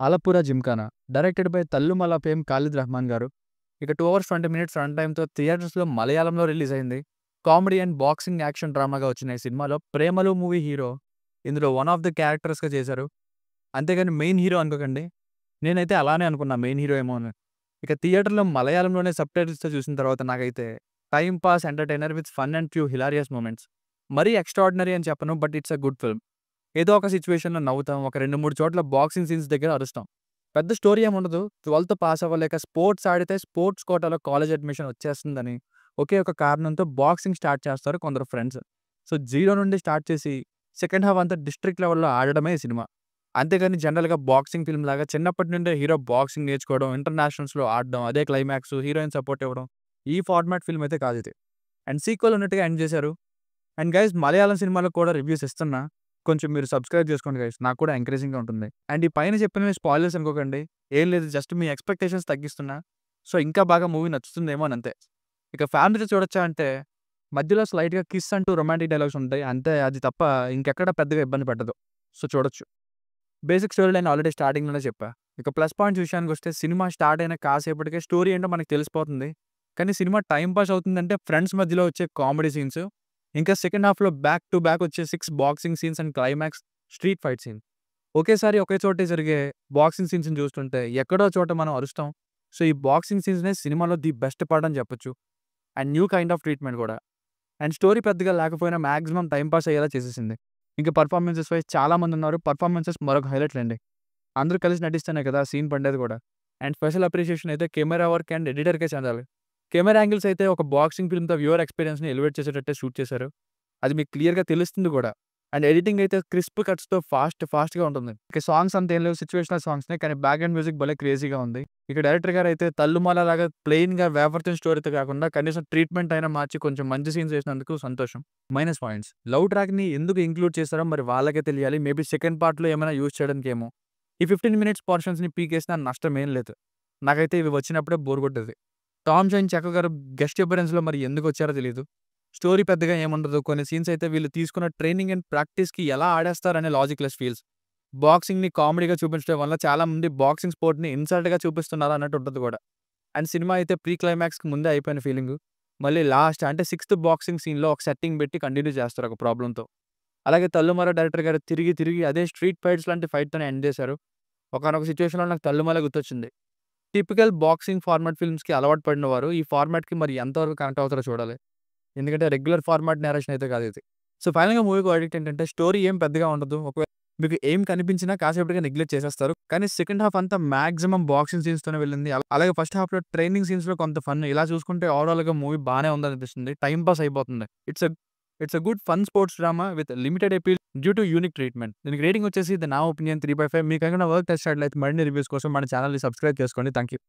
'ఆలప్పురా gymkhana' directed by Thallumaala fame Khalid Rahman గారు. ఇక 2 hours 20 minutes run టైమ్‌తో థియేటర్స్‌లో మలయాళంలో రిలీజ్ అయింది. కామెడీ అండ్ బాక్సింగ్ యాక్షన్ డ్రామాగా వచ్చిన ఈ సినిమాలో 'ప్రేమలు' మూవీ హీరో ఇందులో వన్ ఆఫ్ ద క్యారెక్టర్స్‌గా చేశారు. అంతేగాని మెయిన్ హీరో అనుకోకండి. నేనైతే అలానే అనుకున్నా మెయిన్ హీరో ఏమో అని. ఇక థియేటర్‌లో మలయాళంలోనే సబ్‌టైటిల్స్‌తో చూసిన తర్వాత నాకైతే time pass entertainer with fun and few hilarious moments. మరీ ఎక్స్‌ట్రార్డినరీ అని చెప్పను. But it's a good film. ఏదో ఒక సిట్యుయేషన్‌లో నవ్వుతాం. ఒక 2, 3 చోట్ల బాక్సింగ్ సీన్స్ దగ్గర అరుస్తాం. పెద్ద స్టోరీ ఏముండదు. 12థ్ పాస్ అవ్వలేక స్పోర్ట్స్ ఆడితే స్పోర్ట్స్ కోటాలో కాలేజ్ అడ్మిషన్ వచ్చేస్తుందని ఒకే ఒక కారణంతో బాక్సింగ్ స్టార్ట్ చేస్తారు కొందరు ఫ్రెండ్స్. సో, జీరో నుండి స్టార్ట్ చేసి సెకండ్ హాఫ్ అంతా డిస్ట్రిక్ట్ లెవెల్‌లో ఆడడమే ఈ సినిమా. అంతేగాని జనరల్‌గా బాక్సింగ్ ఫిల్మ్‌లాగా చిన్నప్పటి నుండే హీరో బాక్సింగ్ నేర్చుకోవడం, ఇంటర్నేషనల్స్‌లో ఆడడం, అదే క్లైమాక్స్, హీరోయిన్ సపోర్ట్ ఇవ్వడం. ఈ ఫార్మాట్ ఫిల్మ్ అయితే కాదిది. అండ్ సీక్వెల్ ఉన్నట్టుగా ఎండ్ చేశారు. అండ్ గైస్ మలయాళం సినిమాలకు కూడా రివ్యూస్ ఇస్తున్నా. కొంచెం మీరు సబ్స్క్రైబ్ చేసుకోండి గైస్. నాకు కూడా ఎంకరేజింగ్‌గా ఉంటుంది. అండ్ ఈ పైన చెప్పినవి స్పాయిలర్స్ అనుకోకండి. ఏం లేదు జస్ట్ మీ ఎక్స్‌పెక్టేషన్స్ తగ్గిస్తున్నా. సో, ఇంకా బాగా మూవీ నచ్చుతుందేమో అని అంతే. ఇక ఫ్యామిలీతో చూడొచ్చా అంటే మధ్యలో స్లైట్‌గా కిస్ అంటూ రొమాంటిక్ డైలాగ్స్ ఉంటాయి. అంతే అది తప్ప ఇంకెక్కడ పెద్దగా ఇబ్బంది పెట్టదు. సో, చూడొచ్చు. బేసిక్ స్టోరీ లైన్ ఆల్రెడీ స్టార్టింగ్‌లోనే చెప్పా. ఇక ప్లస్ పాయింట్స్ విషయానికొస్తే సినిమా స్టార్ట్ అయిన కాసేపటికే స్టోరీ ఏంటో మనకు తెలిసిపోతుంది. కానీ సినిమా టైమ్ పాస్ అవుతుందంటే ఫ్రెండ్స్ మధ్యలో వచ్చే కామెడీ సీన్స్, ఇంకా సెకండ్ హాఫ్‌లో బ్యాక్ టు బ్యాక్ వచ్చే 6 boxing scenes and climax street fight scene. ఒకేసారి ఒకే చోటే జరిగే బాక్సింగ్ సీన్స్‌ని చూస్తుంటే ఎక్కడో చోట మనం అరుస్తాం. సో, ఈ బాక్సింగ్ సీన్స్‌నే సినిమాలో ది బెస్ట్ పార్ట్ అని చెప్పొచ్చు. And new kind of treatment కూడా. అండ్ స్టోరీ పెద్దగా లేకపోయినా మాక్సిమం టైమ్ పాస్ అయ్యేలా చేసేసింది. ఇంకా పెర్ఫార్మన్సెస్ వైస్ చాలా మందున్నారు. పెర్ఫార్మన్సెస్ మరొక హైలైట్‌లండి. అందరూ కలిసి నటిస్తేనే కదా సీన్ పండేది కూడా. అండ్ స్పెషల్ అప్రిషియేషన్ అయితే కెమెరా వర్క్ అండ్ ఎడిటర్‌కే చెందాలి. కెమెరా యాంగిల్స్ అయితే ఒక బాక్సింగ్ ఫిల్మ్‌తో వ్యూవర్ ఎక్స్‌పీరియన్స్‌ని ఎలివేట్ చేసేటట్టే షూట్ చేశారు. అది మీకు క్లియర్‌గా తెలుస్తుంది కూడా. అండ్ ఎడిటింగ్ అయితే క్రిస్ప్ కట్స్‌తో ఫాస్ట్‌గా ఉంటుంది. ఇక సాంగ్స్ అంత ఏం లేవు సిట్యుయేషనల్ సాంగ్స్‌నే కానీ బ్యాక్‌గ్రౌండ్ మ్యూజిక్ భలే క్రేజీగా ఉంది. ఇక డైరెక్టర్ గారైతే తల్లుమాల లాగా ప్లెయిన్‌గా వేవర్తిన స్టోరీతో కాకుండా కనీసం ట్రీట్మెంట్ అయినా మార్చి కొంచెం మంచి సీన్స్ చేసినందుకు సంతోషం. Minus points. లవ్ ట్రాక్‌ని ఎందుకు ఇంక్లూడ్ చేశారో మరి వాళ్ళకే తెలియాలి. మేబీ సెకండ్ పార్ట్‌లో ఏమైనా యూజ్ చేయడానికేమో. ఈ 15 మినిట్స్ పోర్షన్స్‌ని పీకేసినా నష్టమేం లేదు. నాకైతే ఇవి వచ్చినప్పుడే బోర్ కొట్టేది. టామ్ చైన్ చెక్క గారు గెస్ట్ అపియరెన్స్‌లో మరి ఎందుకొచ్చారో తెలీదు. స్టోరీ పెద్దగా ఏముండదు. కొన్ని సీన్స్ అయితే వీళ్ళు తీసుకున్న ట్రైనింగ్ అండ్ ప్రాక్టీస్‌కి ఎలా ఆడేస్తారనే లాజిక్‌లెస్ ఫీల్స్. బాక్సింగ్‌ని కామెడీగా చూపించడం వల్ల చాలా మంది బాక్సింగ్ స్పోర్ట్‌ని ఇన్సల్ట్‌గా చూపిస్తున్నారు అన్నట్టు ఉంటది కూడా. అండ్ సినిమా అయితే ప్రీ క్లైమాక్స్‌కి ముందే అయిపోయిన ఫీలింగు. మళ్ళీ లాస్ట్ అంటే సిక్స్త్ బాక్సింగ్ సీన్‌లో ఒక సెట్టింగ్ పెట్టి కంటిన్యూ చేస్తారు ఒక ప్రాబ్లమ్‌తో. అలాగే తల్లుమాల డైరెక్టర్ గారు తిరిగి అదే స్ట్రీట్ ఫైట్స్ లాంటి ఫైట్‌తోనే ఎండ్ చేశారు. ఒకానొక సిట్యుయేషన్‌లో నాకు తల్లుమాల గుర్తొచ్చింది. టిపికల్ బాక్సింగ్ ఫార్మాట్ ఫిల్మ్స్‌కి అలవాటు పడినవారు ఈ ఫార్మాట్‌కి మరి ఎంతవరకు కనెక్ట్ అవుతారో చూడాలి. ఎందుకంటే రెగ్యులర్ ఫార్మాట్ నేరేషన్ అయితే కాదు ఇది. సో, ఫైనల్‌గా మూవీకి వర్డిక్ట్ ఏంటంటే స్టోరీ ఏం పెద్దగా ఉండదు. ఒకవేళ మీకు ఏం కనిపించినా కాసేపటికి నెగ్లెక్ట్ చేసేస్తారు. కానీ సెకండ్ హాఫ్ అంతా మాక్సిమం బాక్సింగ్ సీన్స్‌తోనే వెళ్ళింది. అలాగే ఫస్ట్ హాఫ్‌లో ట్రైనింగ్ సీన్స్‌లో కొంత ఫన్. ఇలా చూసుకుంటే ఓవరాల్‌గా మూవీ బానే ఉందనిపిస్తుంది. టైమ్ పాస్ అయిపోతుంది. It's a good fun sports drama with limited appeal due to unique treatment. దీనికి రేటింగ్ వచ్చేసి నా ఒపీనియన్ 3/5. మీకేమైనా వర్క్ నచ్చినట్లయితే మరిన్ని రివ్యూస్ కోసం మన ఛానెల్‌ని సబ్స్క్రైబ్ చేసుకోండి. Thank you.